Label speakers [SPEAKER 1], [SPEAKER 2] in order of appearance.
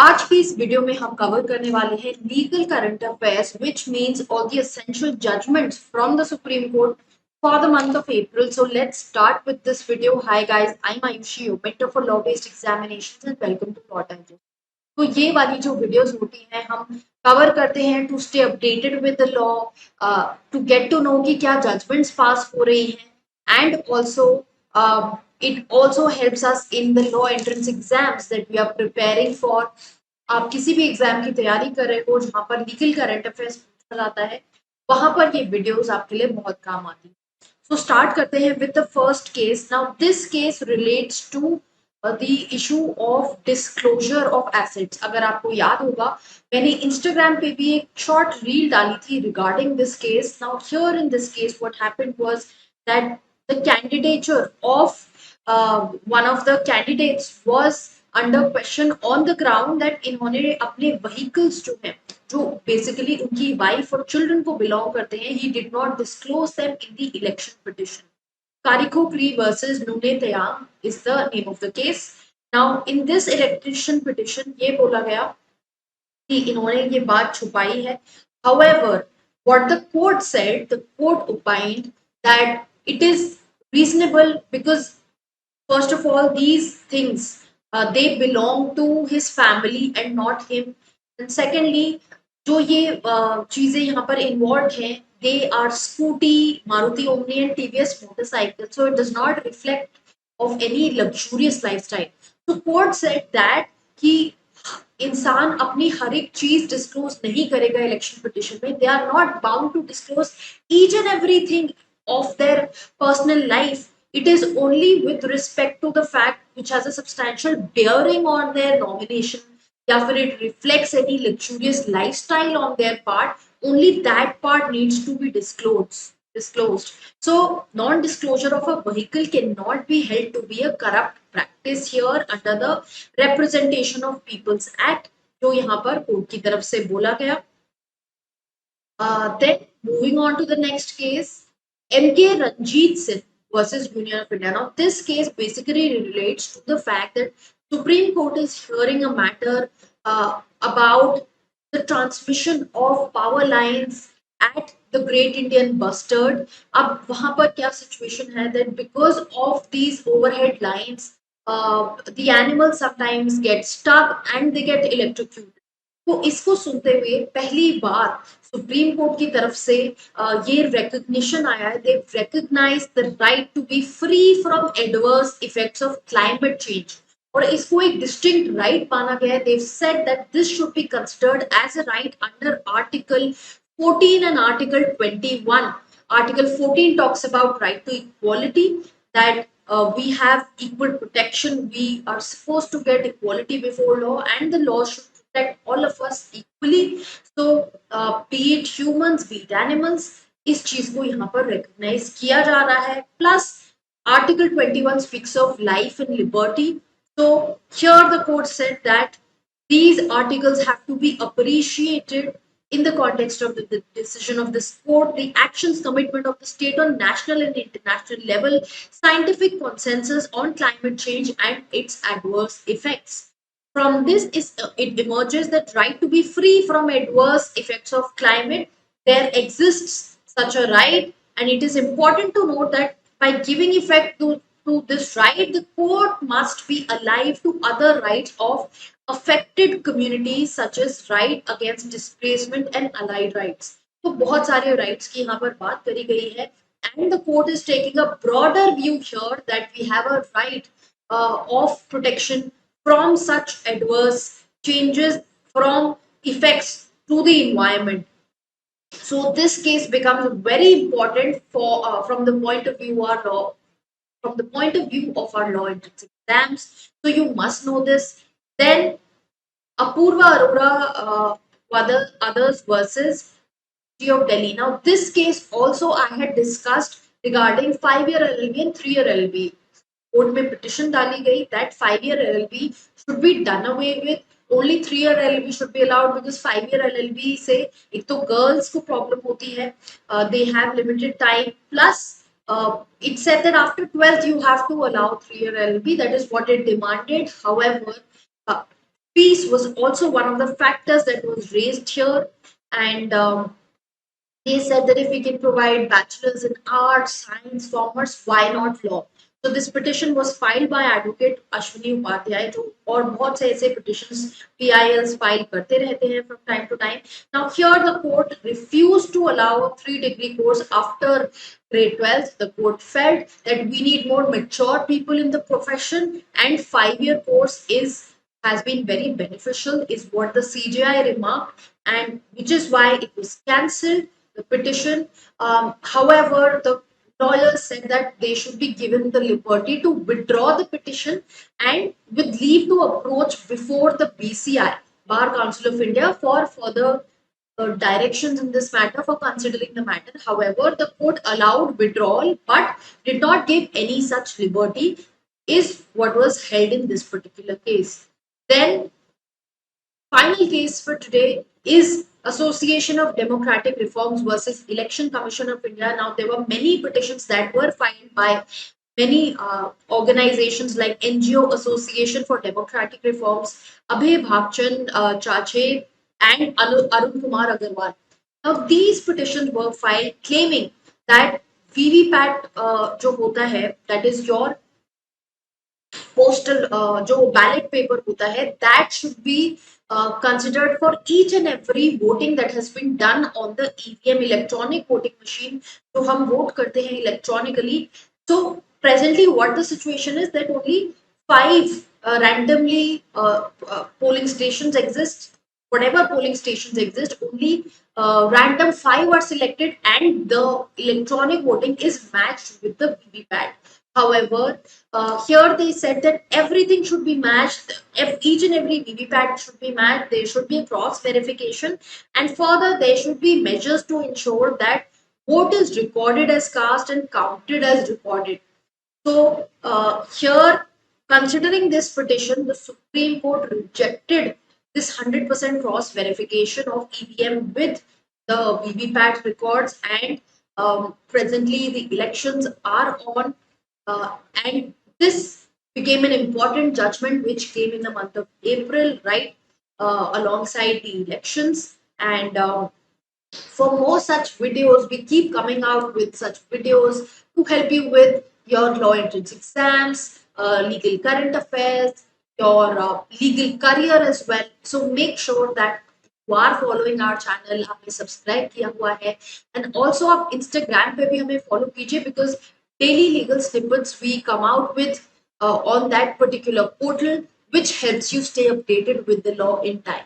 [SPEAKER 1] आज की इस वीडियो में हम कवर करने वाले हैं legal current affairs which means all the essential judgements from the supreme court for the month of April. So let's start with this video. Hi guys, I'm Ayushi, your mentor for law-based examinations and welcome to Law Digest. तो ये वाली जो videos होती हैं हम cover करते हैं to stay updated with the law, to get to know कि क्या जजमेंट्स पास हो रही हैं and also it also helps us in the law entrance exams that we are preparing for. आप किसी भी एग्जाम की तैयारी कर रहे हो जहाँ पर लीगल करंट अफेयर्स पूछा जाता है, वहां पर ये वीडियोस आपके लिए बहुत काम आती है। सो स्टार्ट करते हैं with the first case. Now this case relates to the issue of disclosure of assets. अगर आपको याद होगा, मैंने इंस्टाग्राम पे भी एक शॉर्ट रील डाली थी regarding this case. Now here in this case what happened was that the candidature of one of the candidates was under question on the ground that इन्होंने अपने vehicles जो हैं, जो बेसिकली उनकी वाइफ और children को बिलोंग करते हैं, he did not disclose them in the election petition. Kariko Cree versus Nune Tayam is the name of the case. Now in this election petition ये बोला गया कि इन्होंने ये बात छुपाई है. However, what the court said, the court opined that it is reasonable because first of all, these things they belong to his family and not him. And secondly, जो ये चीजें यहाँ पर इन्वॉल्व हैं, they are scooty, Maruti Omni and TVS motorcycle, so it does not reflect of any luxurious lifestyle. So court said that कि इंसान अपनी हर एक चीज डिस्क्लोज नहीं करेगा इलेक्शन पिटिशन में. They are not bound to disclose each and everything of their personal life. It is only with respect to the fact which has a substantial bearing on their nomination, या फिर it reflects any luxurious lifestyle on their part, only that part needs to be disclosed. So non-disclosure of a vehicle cannot be held to be a corrupt practice here under the Representation of Peoples Act, जो यहाँ पर court की तरफ से बोला गया. Then moving on to the next case, M.K. Ranjit Singh versus Union of India. Now, this case basically relates to the fact that Supreme Court is hearing a matter about the transmission of power lines at the Great Indian Bustard. अब वहाँ पर क्या situation है that because of these overhead lines, the animals sometimes get stuck and they get electrocuted. तो इसको सुनते हुए पहली बार सुप्रीम कोर्ट की तरफ से ये रिकग्निशन आया है. They recognize the right to be free from adverse effects of climate change, और इसको एक डिस्टिंक्ट राइट माना गया है. They said that this should be considered as a right under article 14 and article 21. Article 14 talks about right to equality, that we have equal protection, we are supposed to get equality before law, and the law should protect all of us equally. So be it humans, be it animals, इस चीज को यहाँ पर recognize किया जा रहा है. Plus Article 21 speaks of life and liberty. So here the court said that these articles have to be appreciated in the context of the decision of this court, the actions commitment of the state on national and international level, scientific consensus on climate change and its adverse effects. From this it emerges that right to be free from adverse effects of climate, there exists such a right, and it is important to note that by giving effect to this right, the court must be alive to other rights of affected communities such as right against displacement and allied rights. तो बहुत सारे rights की यहाँ पर बात करी गई है, and the court is taking a broader view here that we have a right of protection from such adverse changes, from effects to the environment. So this case becomes very important for from the point of view our law, from the point of view of our law entrance exams. So you must know this. Then Apurva Arora, others versus City of Delhi. Now this case also I had discussed regarding 5-year LLB and 3-year LLB. Court में petition डाली गई that 5-year LLB should be done away with. Only 3-year LLB should be allowed because 5-year LLB से एक तो girls को problem होती है, they have limited time, plus it said that after 12th you have to allow 3-year LLB. That is what it demanded. However, uh, Peace was also one of the factors that was raised here, and they said that if we can provide bachelors in arts, science, commerce, why not law? So this petition was filed by advocate Ashwini Upadhyay जो और बहुत से ऐसे petitions PILs file करते रहते हैं from time to time. Now here the court refused to allow a 3 degree course after grade 12th. The court felt that we need more mature people in the profession, and 5 year course is has been very beneficial is what the CJI remarked, and which is why it was cancelled the petition. However, the lawyers said that they should be given the liberty to withdraw the petition and with leave to approach before the BCI, Bar Council of India, for further directions in this matter for considering the matter. However, the court allowed withdrawal but did not give any such liberty, is what was held in this particular case. Then final case for today is Association of Democratic Reforms versus Election Commission of India. Now, there were many petitions that were filed by many organizations like NGO Association for Democratic Reforms, Abhay Bhagchan Chache, and Arun Kumar Agarwal. Now, these petitions were filed claiming that VVPAT जो होता है, that is your postal जो ballot paper होता है that should be considered for each and every voting that has been done on the EVM electronic voting machine. तो हम vote करते हैं electronically. So presently what the situation is that only 5 randomly polling stations exist. Whatever polling stations exist, only random 5 are selected and the electronic voting is matched with the VVPAT. However, here they said that everything should be matched. Each and every VVPAT should be matched. There should be a cross verification, and further, there should be measures to ensure that vote is recorded as cast and counted as recorded. So here, considering this petition, the Supreme Court rejected this 100% cross verification of EVM with the VVPAT records, and presently the elections are on, and this became an important judgment which came in the month of April, right, alongside the elections. And for more such videos, we keep coming out with such videos to help you with your law entrance exams, legal current affairs, your legal career as well. So make sure that you are following our channel, आपने subscribe किया हुआ है, and also आप Instagram पे भी हमें follow कीजिए because daily legal snippets we come out with on that particular portal, which helps you stay updated with the law in time.